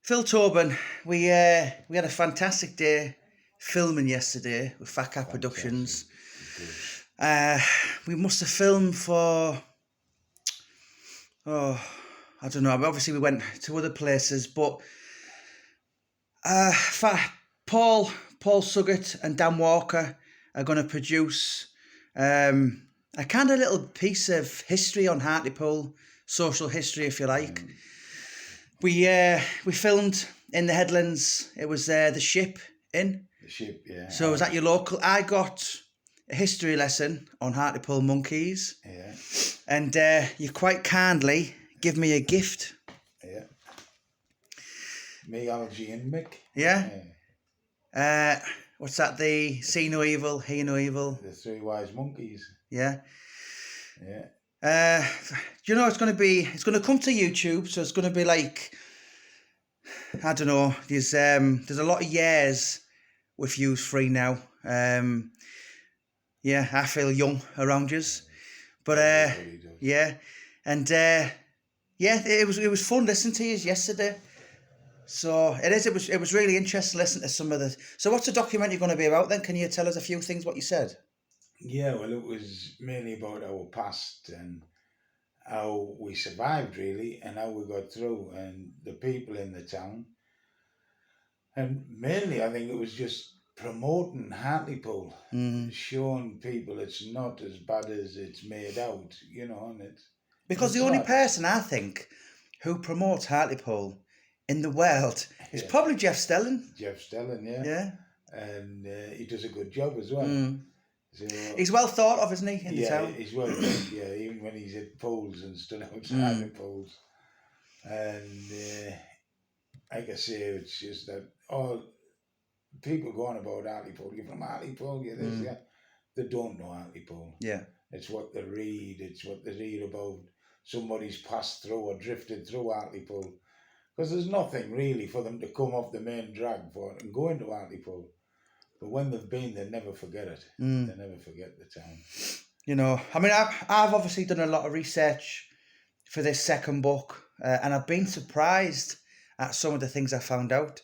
Phil Tobin, we had a fantastic day filming yesterday with Fat Cat Productions. Fantastic. Good. Uh, we must have filmed for, I don't know. Obviously, we went to other places, but Paul Suggett and Dan Walker are going to produce a kind of little piece of history on Hartlepool, social history, if you like. We filmed in the Headlands. It was the ship in. The ship, yeah. So was that your local? I got a history lesson on Hartlepool monkeys, Yeah, and you quite kindly give me a gift. yeah. Me, Algie and Mick. Yeah. What's that? The see no evil, hear no evil. The three wise monkeys. Yeah. Yeah. You know, it's going to come to YouTube, so it's going to be like, I don't know. There's a lot of years with views free now. Yeah, I feel young around yous, but Everybody does. yeah, and yeah, it was fun listening to you yesterday. So it is. It was really interesting listening to some of the. So what's the documentary going to be about then? Can you tell us a few things what you said? Yeah, well, it was mainly about our past and how we survived, really, and how we got through, and the people in the town. And mainly, I think it was just promoting Hartlepool, showing people it's not as bad as it's made out, and Because the it's only not. person I think who promotes Hartlepool in the world is Yeah. probably Jeff Stelling. Jeff Stelling, yeah. Yeah. And he does a good job as well. So He's well thought of, isn't he, in the yeah, town? he's well done. Yeah, even when he's at polls and stood outside the polls, and like I say, it's just that all people go on about Hartlepool. You're from Hartlepool, you're this, yeah. They don't know Hartlepool. Yeah. It's what they read. It's what they read about. Somebody's passed through or drifted through Hartlepool. Because there's nothing really for them to come off the main drag for and go into Hartlepool. But when they've been, they never forget it. They never forget the town. You know, I mean, I've obviously done a lot of research for this second book, and I've been surprised at some of the things I found out.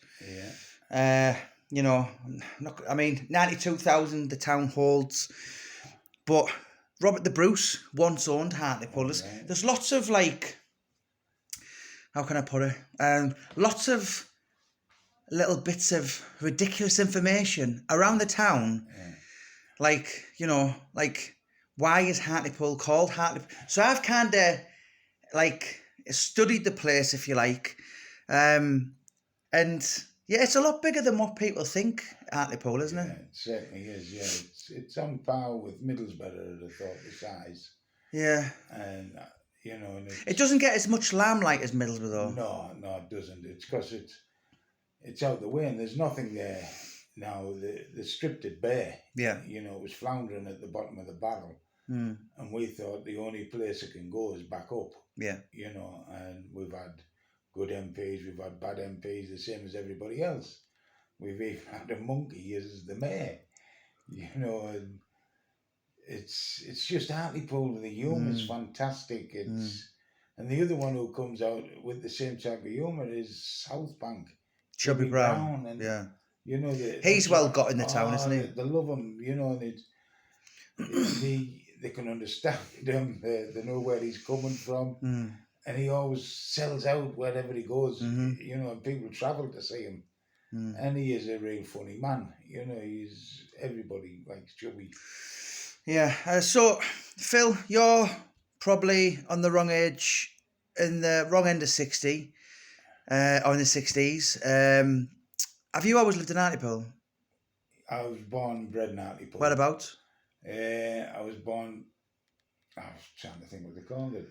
Yeah. You know, 92,000 the town holds, but Robert the Bruce once owned Hartlepool. There's lots of how can I put it? Lots of little bits of ridiculous information around the town. Yeah. Like, why is Hartlepool called Hartlepool? So I've kind of, studied the place, if you like. And, yeah, it's a lot bigger than what people think, Hartlepool, isn't it? It certainly is, yeah. It's on par with Middlesbrough, I'd have thought, the size. Yeah. And, and it doesn't get as much limelight as Middlesbrough, though. No, it doesn't. It's because it's out the way and there's nothing there now. The stripped it bare. Yeah. It was floundering at the bottom of the barrel. And we thought the only place it can go is back up. Yeah. And we've had good MPs, we've had bad MPs, the same as everybody else. We've even had a monkey as the mayor. And it's just Hartlepool. The humour is fantastic. And the other one who comes out with the same type of humour is South Bank. Chubby Brown. And, yeah. He's well got in the town, isn't he? They love him, and they can understand him. They know where he's coming from. And he always sells out wherever he goes, and people travel to see him. And he is a real funny man. Everybody likes Chubby. Yeah. So, Phil, you're probably on the wrong age, in the wrong end of 60, or in the 60s. Have you always lived in Hartlepool? I was born and bred in Hartlepool. Whereabouts? I was born... I was trying to think what they called it.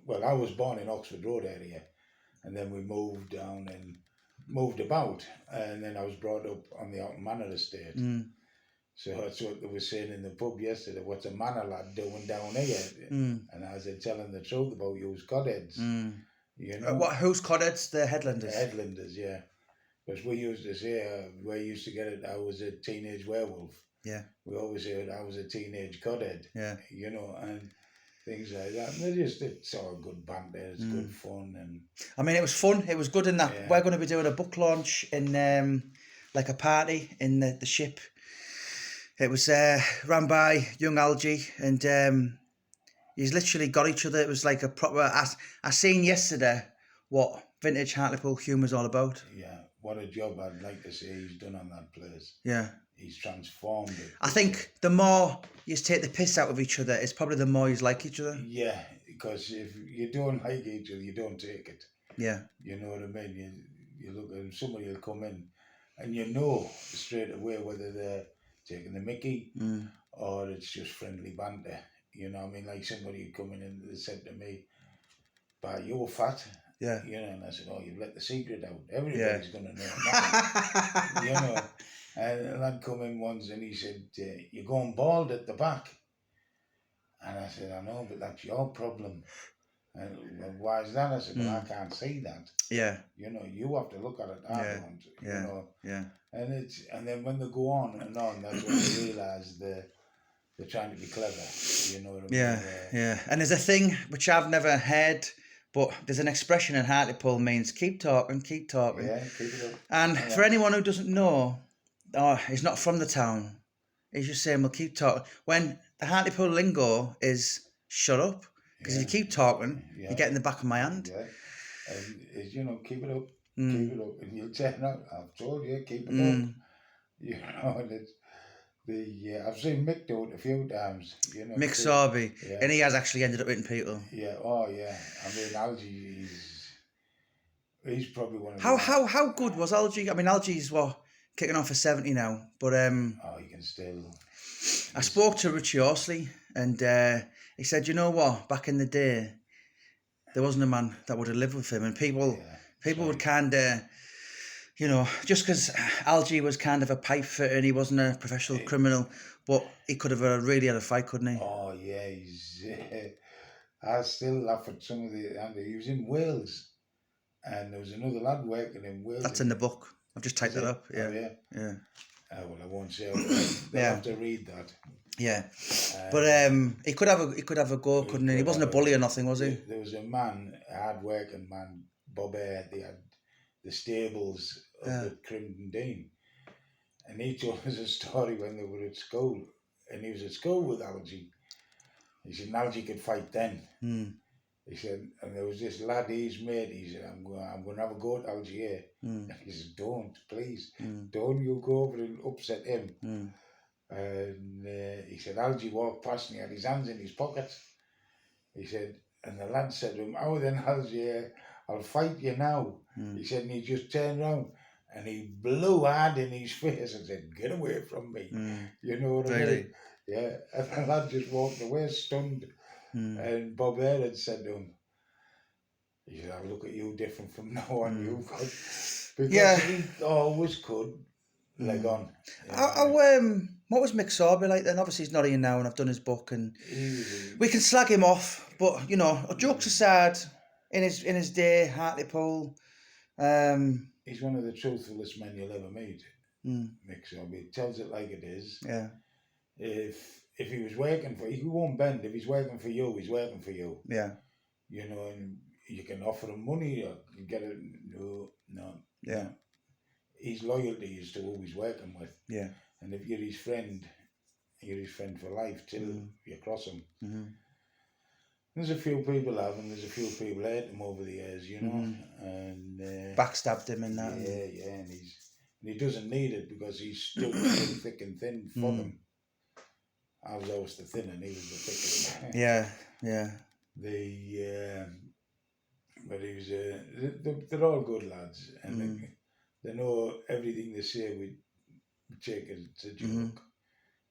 Well, I was born in Oxford Road area, and then we moved down and moved about, and then I was brought up on the Alton Manor estate. So that's what they were saying in the pub yesterday. What's a manor lad doing down here? And I said, telling the truth about you's codheads. Who's codheads? The Headlanders. The Headlanders, yeah. Because we used to say, we used to get it, I was a teenage werewolf. Yeah. We always said I was a teenage codhead. Yeah. And things like that. And it's all good banter, it's good fun, and I mean, it was fun. It was good in that yeah, we're going to be doing a book launch in like a party in the ship. It was ran by young Algie, and he's literally got each other. It was like a proper. I seen yesterday what vintage Hartlepool humour's all about. yeah. What a job I'd like to say he's done on that place. Yeah. He's transformed it. I think the more you take the piss out of each other, it's probably the more you like each other. Yeah, because if you don't like each other, you don't take it. Yeah. You know what I mean? You look at somebody will come in, and you know straight away whether they're taking the mickey or it's just friendly banter. You know what I mean? Like somebody come in and they said to me, "But you're fat." Yeah. You know, and I said, "Oh, you've let the secret out. Everybody's gonna know now." You know. And a lad come in once and he said, "You're going bald at the back." And I said, "I know, but that's your problem." And well, why is that? I said, "Well, I can't see that." Yeah. You know, you have to look at it. I don't. You Yeah. know. Yeah. And then when they go on and on, that's when they realise they're trying to be clever. You know what I mean? Yeah. Yeah. And there's a thing which I've never heard, but there's an expression in Hartlepool means keep talking, keep talking. Yeah, keep it up. And for anyone who doesn't know, he's not from the town. He's just saying, "Well, keep talking." When the Hartlepool lingo is "shut up," because if you keep talking, you get in the back of my hand. Yeah, and you know, keep it up, keep it up, and you'll turn out. I've told you, keep it up. You know, and it's I've seen Mick do it a few times. You know, Mick Sorby, and he has actually ended up hitting people. Yeah, oh yeah. I mean, Algie, he's probably one of how good was Algie? I mean, Algie's kicking on for 70 now, but oh, he can still. I spoke to Richie Horsley, and he said, "You know what? Back in the day, there wasn't a man that would have lived with him, and people would kind of, you know, just because Algie was kind of a pipe fitter and he wasn't a professional criminal, but he could have really had a fight, couldn't he?" Oh yeah, he's. I still laugh at some of he was in Wales, and there was another lad working in Wales. That's in the book. I've just typed that up. Yeah. Oh, yeah. Yeah. Well, I won't say. They'll have to read that. Yeah, but he could have a go, couldn't he? He wasn't a bully or nothing, was he? There was a man, a hard-working man, Bob Eyre. They had the stables of the Crimson Dean, and he told us a story when they were at school, and he was at school with Algie. He said Algie could fight then. He said, and there was this lad he's made. He said, I'm going to have a go at Algie here. And he said, "Don't, please, don't you go over and upset him." And he said, Algie walked past and he had his hands in his pockets. He said, and the lad said to him, "Oh, then Algie, I'll fight you now." He said, and he just turned around and he blew hard in his face and said, "Get away from me." You know what I mean? Yeah. And the lad just walked away stunned. And Bob Eyre had said to him, he said, "I'll look at you different from now on, you could." Because he always could leg on. What was Mick Sorby like then? Obviously he's not here now and I've done his book and we can slag him off, but you know, jokes aside, in his day, Hartlepool, he's one of the truthfulest men you'll ever meet. Mick Sorby. He tells it like it is. Yeah. If he was working for you, he won't bend. If he's working for you, he's working for you. Yeah. You know, and you can offer him money or you get it. No. Yeah. No. His loyalty is to who he's working with. Yeah. And if you're his friend for life till you cross him. There's a few people have, and there's a few people hate him over the years, you know, and backstabbed him in that. Yeah, and he doesn't need it because he's stood through thick and thin for them. I was always the thin and he was the thick. Yeah. But he was. They're all good lads, and they know everything they say. We take it as a joke.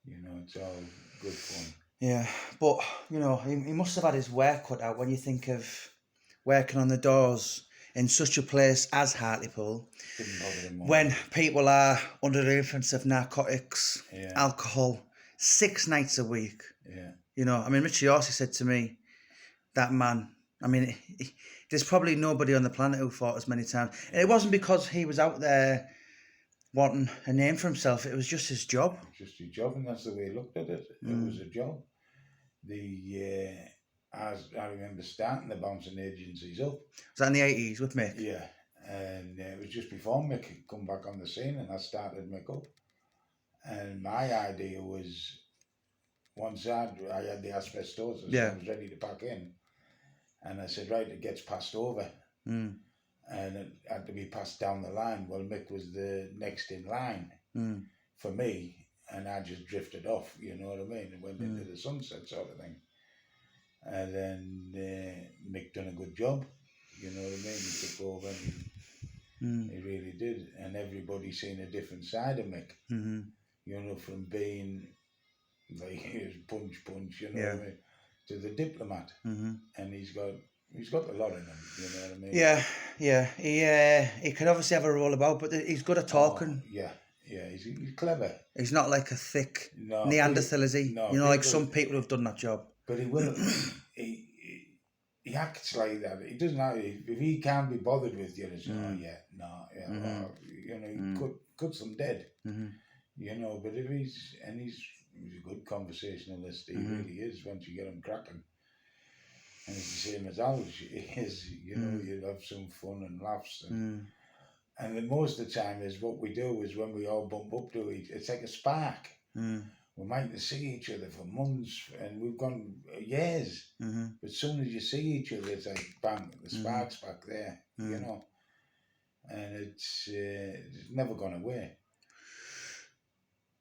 You know, it's all good fun. Yeah, but you know, he must have had his work cut out when you think of working on the doors in such a place as Hartlepool, when people are under the influence of narcotics, alcohol, 6 nights a week. Yeah. You know, I mean, Richie Horsey said to me, that man, I mean, there's probably nobody on the planet who fought as many times. And it wasn't because he was out there wanting a name for himself, it was just his job. Just his job, and that's the way he looked at it. It was a job. I remember starting the bouncing agencies up. Was that in the 80s with Mick? Yeah, and it was just before Mick had come back on the scene, and I started Mick up. And my idea was, once I had the asbestosis, Yeah. I was ready to pack in, and I said, right, it gets passed over, Mm. and it had to be passed down the line. Well, Mick was the next in line for me, and I just drifted off, you know what I mean, and went into the sunset sort of thing. And then Mick done a good job, you know what I mean. He took over, and he really did, and everybody seen a different side of Mick. Mm-hmm. You know, from being like his punch, you know Yeah. what I mean, to the diplomat, and he's got a lot in him. You know what I mean? Yeah. He can obviously have a roll about, but he's good at talking. Oh, yeah. He's clever. He's not like a thick No, Neanderthal, is he? No, you know, like some people who've done that job. But he will. he acts like that. He doesn't have. If he can't be bothered with you, it's you know, he cuts them dead. You know, but if he's a good conversationalist. He really is. Once you get him cracking, and it's the same as Alge is. You know, you have some fun and laughs, and then most of the time is what we do is when we all bump up to each. It's like a spark. We might see each other for months, and we've gone years. But as soon as you see each other, it's like bang, the spark's back there. You know, and it's never gone away.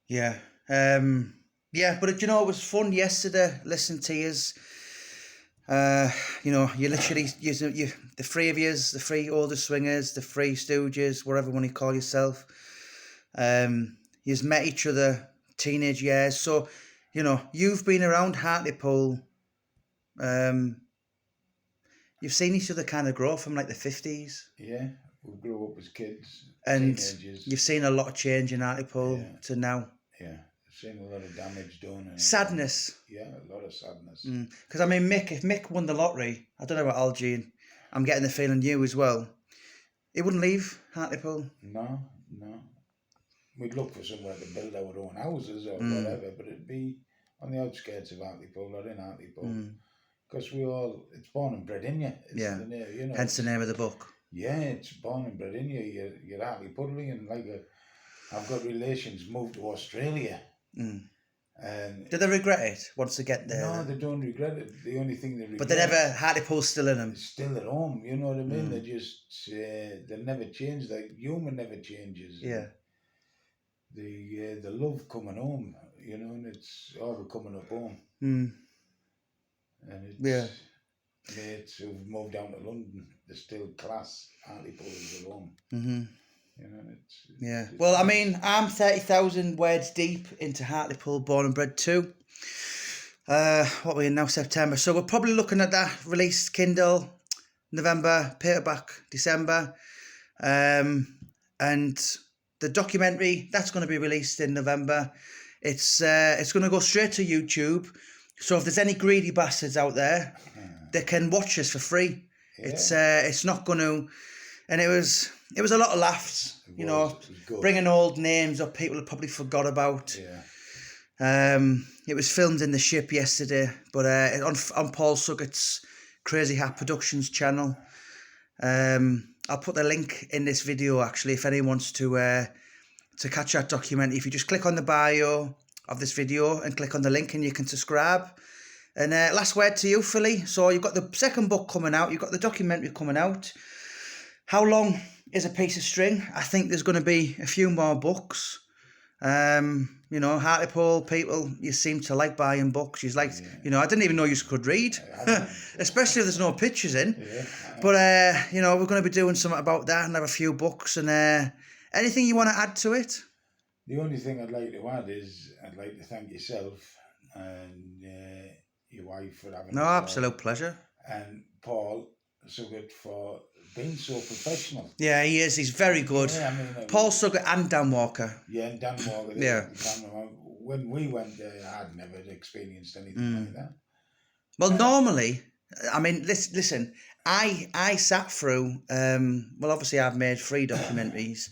Yeah. But you know, it was fun yesterday listening to yous. You know, you literally, you the three of yous, the three older swingers, the three stooges, whatever one you call yourself. Yous met each other teenage years. So, you know, you've been around Hartlepool. You've seen each other kind of grow from like the 50s. Yeah, we grew up as kids, and teenagers. You've seen a lot of change in Hartlepool to now. Yeah, I've seen a lot of damage done. Sadness. Yeah, a lot of sadness. Because I mean, if Mick won the lottery, I don't know about Algie, and I'm getting the feeling you as well, he wouldn't leave Hartlepool. No. We'd look for somewhere to build our own houses or whatever, but it'd be on the outskirts of Hartlepool or in Hartlepool. Because it's born and bred in you. It's the name, you know. Hence the name of the book. Yeah, it's born and bred in you. You're Hartlepoolian. I've got relations moved to Australia. And do they regret it once they get there? No, they don't regret it. The only thing they regret. But they never, Hartlepool's still in them. It's still at home, you know what I mean? They just, they never change. The humour never changes. Yeah. The love coming home, you know, and it's all coming up home. And it's mates who've moved down to London, they're still class. Hartlepool is at home. You know, it's well, I mean, I'm 30,000 words deep into Hartlepool, born and bred too. What we're in now, September. So we're probably looking at that released Kindle, November, paperback, December. And the documentary, that's going to be released in November. It's going to go straight to YouTube. So if there's any greedy bastards out there, they can watch us for free. Yeah. It's not going to... And it was a lot of laughs, you know, bringing old names up people have probably forgot about. Yeah. It was filmed in the ship yesterday, but on Paul Suggett's Crazy Hat Productions channel. I'll put the link in this video, actually, if anyone wants to catch that documentary. If you just click on the bio of this video and click on the link and you can subscribe. And last word to you, Philly. So you've got the second book coming out. You've got the documentary coming out. How long is a piece of string? I think there's going to be a few more books. You know, Hartlepool people, you seem to like buying books. You like, you know, I didn't even know you could read, especially if there's no pictures in. Yeah. But, you know, we're going to be doing something about that and have a few books. And anything you want to add to it? The only thing I'd like to add is I'd like to thank yourself and your wife for having No, absolute pleasure. And Paul Suggett for being so professional. Yeah, he is. He's very good. Yeah, I mean, Paul Suggett and Dan Walker. Yeah, and Dan Walker. Yeah. When we went there, I'd never experienced anything like that. Well, normally, I mean, listen, I sat through, well, obviously I've made 3 documentaries,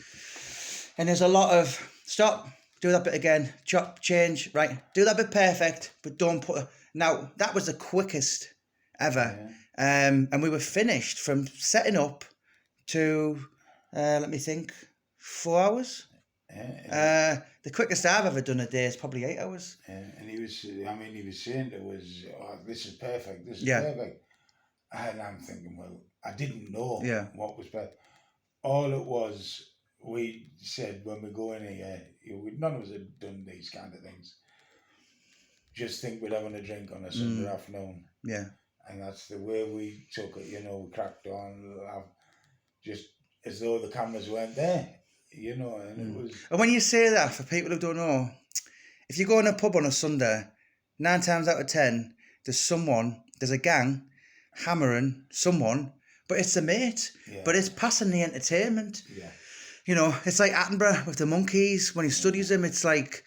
and there's a lot of, stop, do that bit again, chop, change, right, do that bit perfect, but don't put, now, that was the quickest ever. And we were finished from setting up to, let me think, 4 hours. The quickest I've ever done a day is probably 8 hours. And he was saying to us, "Oh, this is perfect. This is perfect." And I'm thinking, well, I didn't know what was perfect. All it was, we said when we go in here, none of us had done these kind of things. Just think we're having a drink on a Sunday afternoon. Yeah. And that's the way we took it, we cracked on, just as though the cameras weren't there, and it was... And when you say that, for people who don't know, if you go in a pub on a Sunday, 9 times out of 10, there's a gang hammering someone, but it's a mate, but it's passing the entertainment. Yeah. It's like Attenborough with the monkeys, when he studies them, it's like,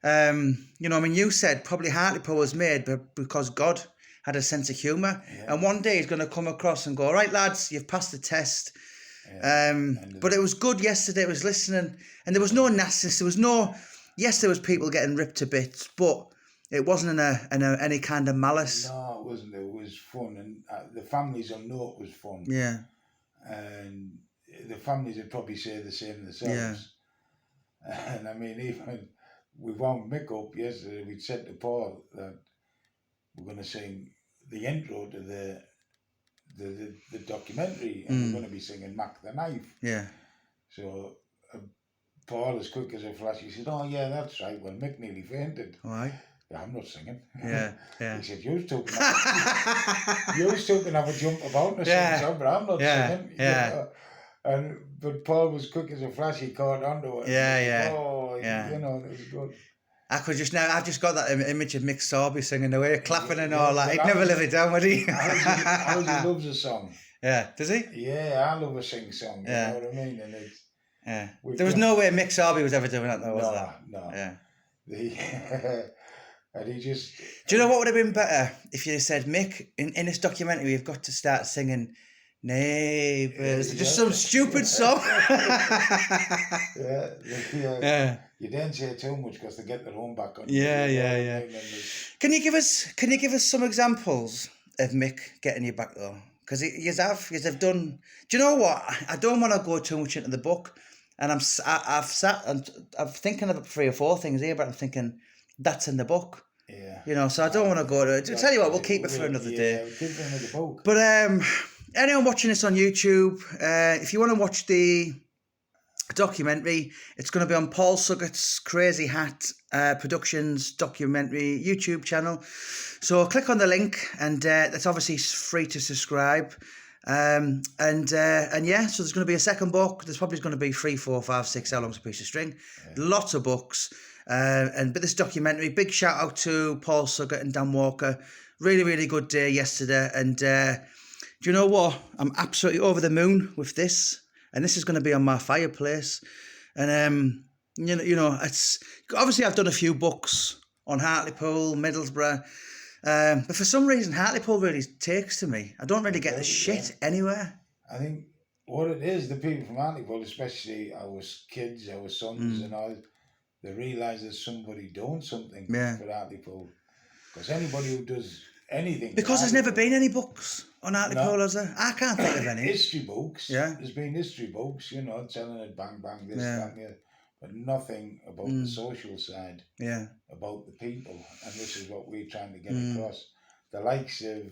you said probably Hartlepool was made because God had a sense of humour. Yeah. And one day he's going to come across and go, "All right, lads, you've passed the test." Yeah. But it was good yesterday. I was listening, and there was no nastiness. There was people getting ripped to bits, but it wasn't in any kind of malice. No, it wasn't. It was fun, and the families will know it was fun. Yeah. And the families would probably say the same themselves. Yeah. And I mean, even we wound Mick up yesterday. We'd said to Paul that we're going to sing the intro to the documentary, and we're going to be singing Mac the Knife. Yeah. So Paul, as quick as a flash, he said, "Oh yeah, that's right." Well, Mick nearly fainted. Why? Yeah, I'm not singing. Yeah. He said, "You're still gonna have a jump about and sing song, but I'm not singing." Yeah. But Paul was quick as a flash. He caught onto it. Oh, it was good. I've just got that image of Mick Sorby singing away, clapping and all that. He'd never live it down, would he? He loves a song. Yeah, does he? Yeah, I love a sing song. You know what I mean? And there was no way Mick Sorby was ever doing that, though, was there? No. Yeah. And he just... Do you know what would have been better if you said, "Mick, in this documentary, you've got to start singing Neighbours," just some stupid song. Yeah. You don't say too much because they get their own back on. Yeah. Can you give us some examples of Mick getting you back though? Because you've done. Do you know what? I don't want to go too much into the book, and I've sat and I'm thinking of 3 or 4 things here, but I'm thinking that's in the book. Yeah. So I don't want to go to. Tell you what, we'll keep it for another day. We'll keep it for another book. But anyone watching this on YouTube, if you want to watch the documentary, it's going to be on Paul Suggett's Crazy Hat Productions documentary YouTube channel. So click on the link, and it's obviously free to subscribe. So there's going to be a second book. There's probably going to be 3, 4, 5, 6. How long's a piece of string? Yeah. Lots of books. But this documentary, big shout out to Paul Suggett and Dan Walker. Really, really good day yesterday. And do you know what? I'm absolutely over the moon with this. And this is going to be on my fireplace. And, it's obviously I've done a few books on Hartlepool, Middlesbrough. But for some reason, Hartlepool really takes to me. I don't really get the shit anywhere. I think what it is, the people from Hartlepool, especially our kids, our sons and all, they realise there's somebody doing something for Hartlepool. Because anybody who does anything... Because there's never been any books on Hartlepool, has there? I can't think of any. History books. Yeah. There's been history books, telling it bang, bang, this, that, and the other. But nothing about the social side. Yeah. About the people. And this is what we're trying to get across. The likes of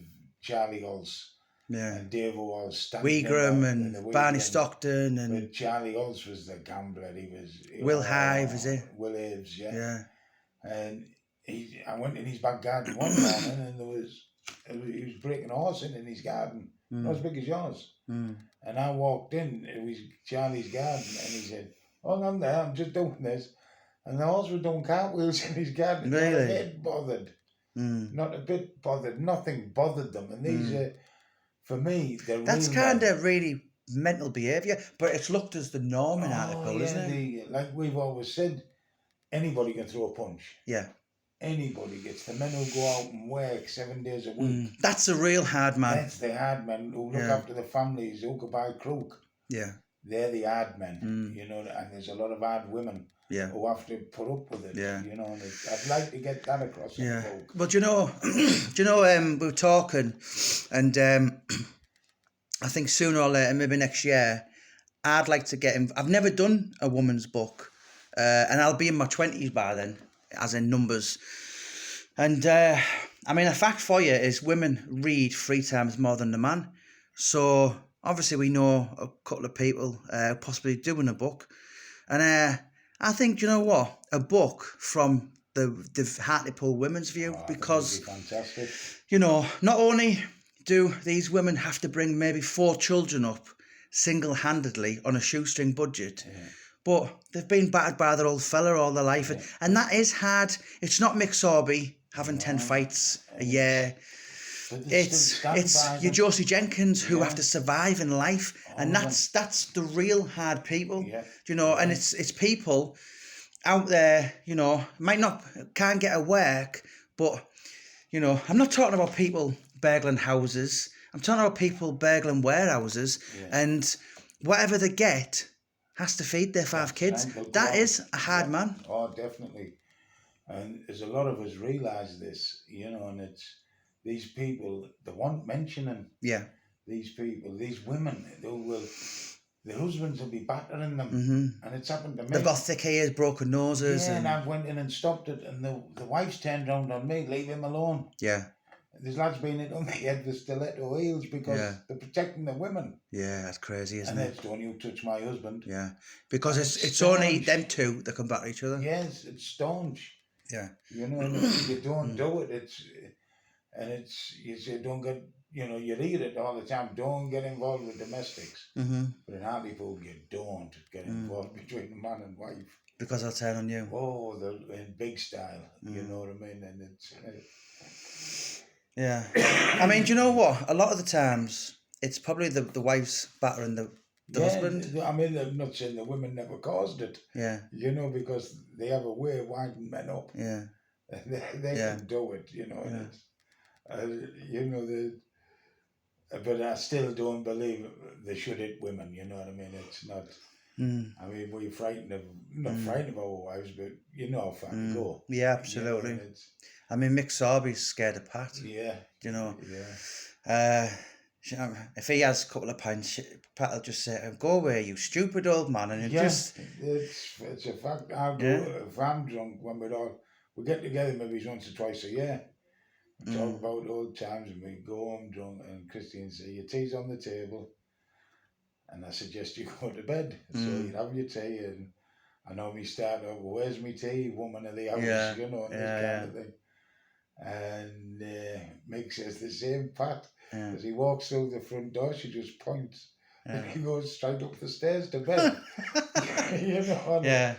Charlie Hulse. Yeah. And Dave Walls, Wegram and Barney Stockton and... But Charlie Hulse was the gambler. He was... Will Hive, is it? Will Hives, Yeah. And I went in his back garden one morning, and he was breaking a horse in his garden, not as big as yours. And I walked in, it was Charlie's garden, and he said, "Hold on there, I'm just doing this." And the horse was doing cartwheels in his garden. Really? Not a bit bothered. Not a bit bothered. Nothing bothered them. And these are, for me, that's kind of really mental behaviour, but it's looked as the norm in Hartlepool, isn't it? Like we've always said, anybody can throw a punch. Yeah. Anybody gets the men who go out and work 7 days a week. That's a real hard man. That's the hard men who look after the families, who go by crook. Yeah. They're the hard men, and there's a lot of hard women Yeah. who have to put up with it. Yeah. You know, and I'd like to get that across in the Yeah. book. But we were talking, and I think sooner or later, maybe next year, I'd like to get him. I've never done a woman's book, and I'll be in my 20s by then, as in numbers. And I mean, a fact for you is women read 3 times more than the man. So obviously, we know a couple of people possibly doing a book, and I think, you know what, a book from the Hartlepool women's view, I think because it'd be fantastic. you know, not only do these women have to bring maybe 4 children up single-handedly on a shoestring budget, but they've been battered by their old fella all their life, and that is hard. It's not Mick Sorby having 10 fights a year. But they still It's stand by your them. Josie Jenkins who have to survive in life, and All of that's the real hard people. Yeah. You know, and it's people out there, you know, can't get a work, but you know, I'm not talking about people burgling houses. I'm talking about people burgling warehouses, and whatever they get has to feed their 5 kids. Right, That is a hard man. Oh, definitely. And there's a lot of us realise this, you know, and it's these people, they want mentioning Yeah. these people, these women who will, the husbands will be battering them, and it's happened to me. They've got thick ears, broken noses, and I went in and stopped it, and the wife's turned round on me, leave him alone. yeah, There's lads being hit on the head with stiletto heels because they're protecting the women. yeah, that's crazy, isn't And it? it's, don't you touch my husband. Yeah, because it's staunch. only them two that can batter each other. Yes, it's staunch. Yeah. You know, and you don't do it. You say don't get, you know, you read it all the time. Don't get involved with domestics. But in Hartlepool, you don't get involved between the man and wife. Because they'll turn on you. Oh, they're in big style. You know what I mean? And it's. Yeah. I mean, do you know what? A lot of the times, it's probably the wife's battering the husband. I mean, I'm not saying the women never caused it. Yeah. You know, because they have a way of winding men up. Yeah. They can do it, you know. And it's, you know, but I still don't believe they should hit women, you know what I mean? It's not. I mean, we're frightened of, not frightened of our wives, but you know how far they go. Yeah, absolutely. You know, I mean, Mick Sorby's scared of Pat. Yeah. You know. Yeah. If he has a couple of pints, Pat will just say, "Go away, you stupid old man," and it's a fact. I'll go if I'm drunk when we get together maybe once or twice a year. We talk about old times and we go home drunk, and Christine say, "Your tea's on the table," and I suggest you go to bed. So you have your tea, and I normally start off, "Where's my tea, woman of the house?" You know, and this kind of thing. And Mick says the same, Pat. As he walks through the front door, she just points. And he goes straight up the stairs to bed. You know? Yeah.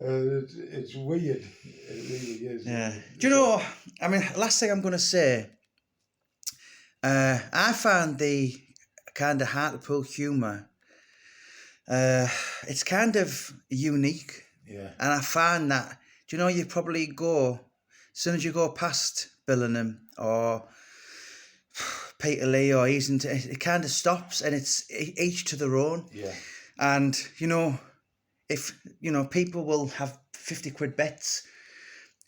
It's weird. It really is. Yeah. Do you know, I mean, last thing I'm going to say, I found the kind of Hartlepool humour, it's kind of unique. Yeah. And I find that, do you know, you probably go, as soon as you go past Billingham or Peterlee or Easington, it kind of stops, and it's each to their own. Yeah. And, you know, if, you know, people will have 50 quid bets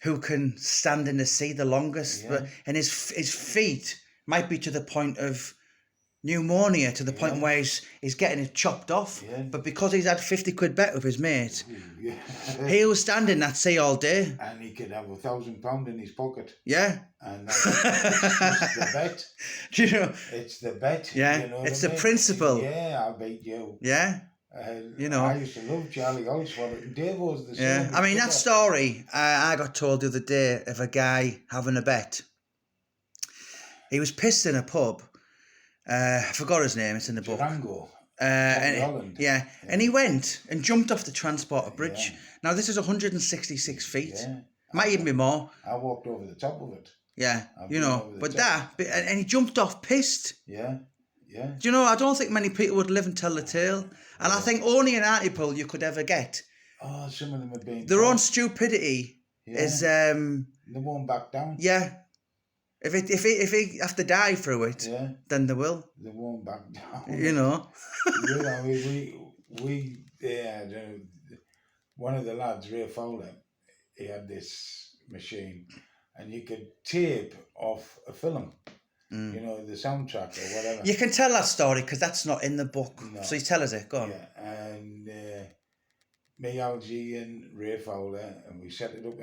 who can stand in the sea the longest, but and his feet might be to the point of pneumonia, to the point where he's getting it chopped off. Yeah. But because he's had 50 quid bet with his mate, he was standing that sea all day. And he could have £1,000 in his pocket. Yeah. And that's it's the bet. Do you know? It's the bet. Yeah. You know it's the principle. Yeah, I'll beat you. Yeah. You know, I used to love Charlie Holmes for it, and Dave was the same. Yeah, I mean, that story I got told the other day of a guy having a bet. He was pissed in a pub. I forgot his name. It's in the book. Durango. And he went and jumped off the Transporter Bridge. Yeah. Now this is 166 feet. Yeah. Might even be more. I walked over the top of it. Yeah, you know, but and he jumped off pissed. Yeah. Yeah. Do you know, I don't think many people would live and tell the tale. And I think only in Hartlepool you could ever get. Oh, some of them have been... Their own stupidity is... They won't back down. Yeah. If he have to die through it, then they will. They won't back down. You know. You know, we one of the lads, Ray Fowler, he had this machine, and you could tape off a film, you know, the soundtrack or whatever. You can tell that story because that's not in the book. No. So you tell us it. Go on. Yeah, and me, Algie, and Ray Fowler, and we set it up,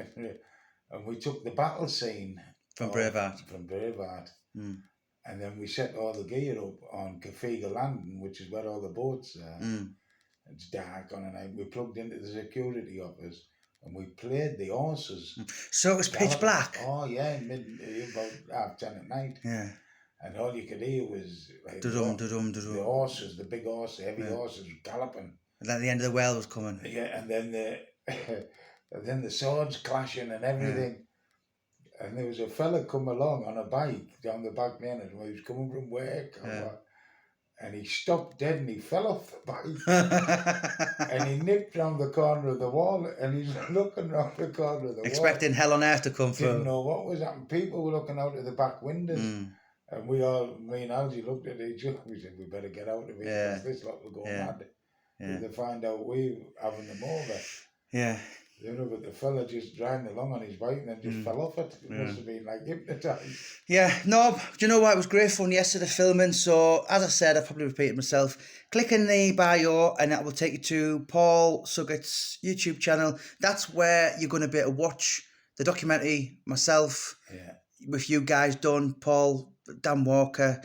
and we took the battle scene From Braveheart. From Braveheart. Mm. And then we set all the gear up on Cathedral Landing, which is where all the boats are. Mm. It's dark on a night. We plugged into the security office and we played the horses. So it was pitch black? Oh, yeah, about 10:30 at night. Yeah. And all you could hear was like, the horses, the big horses, heavy horses galloping. And then the end of the world was coming. Yeah, and then the swords clashing and everything. Yeah. And there was a fella come along on a bike down the back lane, and he was coming from work, and he stopped dead and he fell off the bike. And he nipped round the corner of the wall, and he's looking round the corner of the expecting hell on earth to come through. Didn't know what was happening. People were looking out of the back windows. And me and Algie looked at each other. We said, we better get out of here because this lot will go mad. They find out we were having them over. Yeah. You know, but the fella just driving along on his bike and then just fell off it. It must have been like hypnotised. Yeah, no, do you know what? It was great fun yesterday filming. So, as I said, I've probably repeated myself. Click in the bio and that will take you to Paul Suggett's YouTube channel. That's where you're going to be able to watch the documentary, myself, with you guys done, Paul, Dan Walker.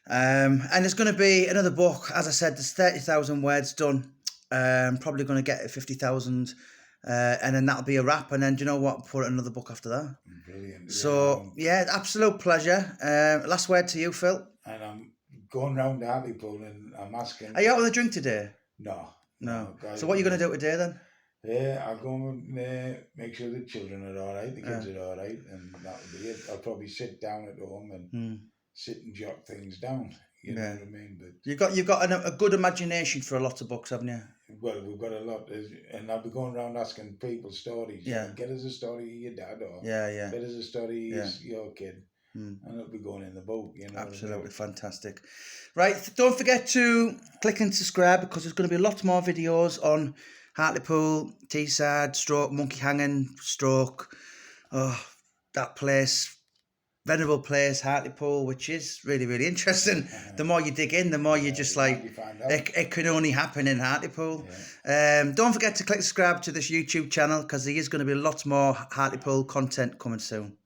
And there's going to be another book. As I said, there's 30,000 words done. Probably going to get 50,000. And then that'll be a wrap. And then, do you know what? Put another book after that. Brilliant. So, absolute pleasure. Last word to you, Phil. And I'm going round Hartlepool and I'm asking... Are you out with a drink today? No. So what are you going to do today then? Yeah, I'll go and make sure the children are all right, the kids are all right, and that'll be it. I'll probably sit down at home and sit and jot things down. You know what I mean? But you've got a good imagination for a lot of books, haven't you? Well, we've got a lot, and I'll be going around asking people stories. Yeah. Get us a story of your dad, or get us a story of your kid, and it'll be going in the book. You know. Absolutely fantastic. Right, don't forget to click and subscribe because there's going to be lots more videos on Hartlepool, Teesside, stroke, Monkey Hanging, stroke, that place. Venerable place, Hartlepool, which is really, really interesting. The more you dig in, the more you just like, it can only happen in Hartlepool. Don't forget to click subscribe to this YouTube channel because there is going to be lots more Hartlepool content coming soon.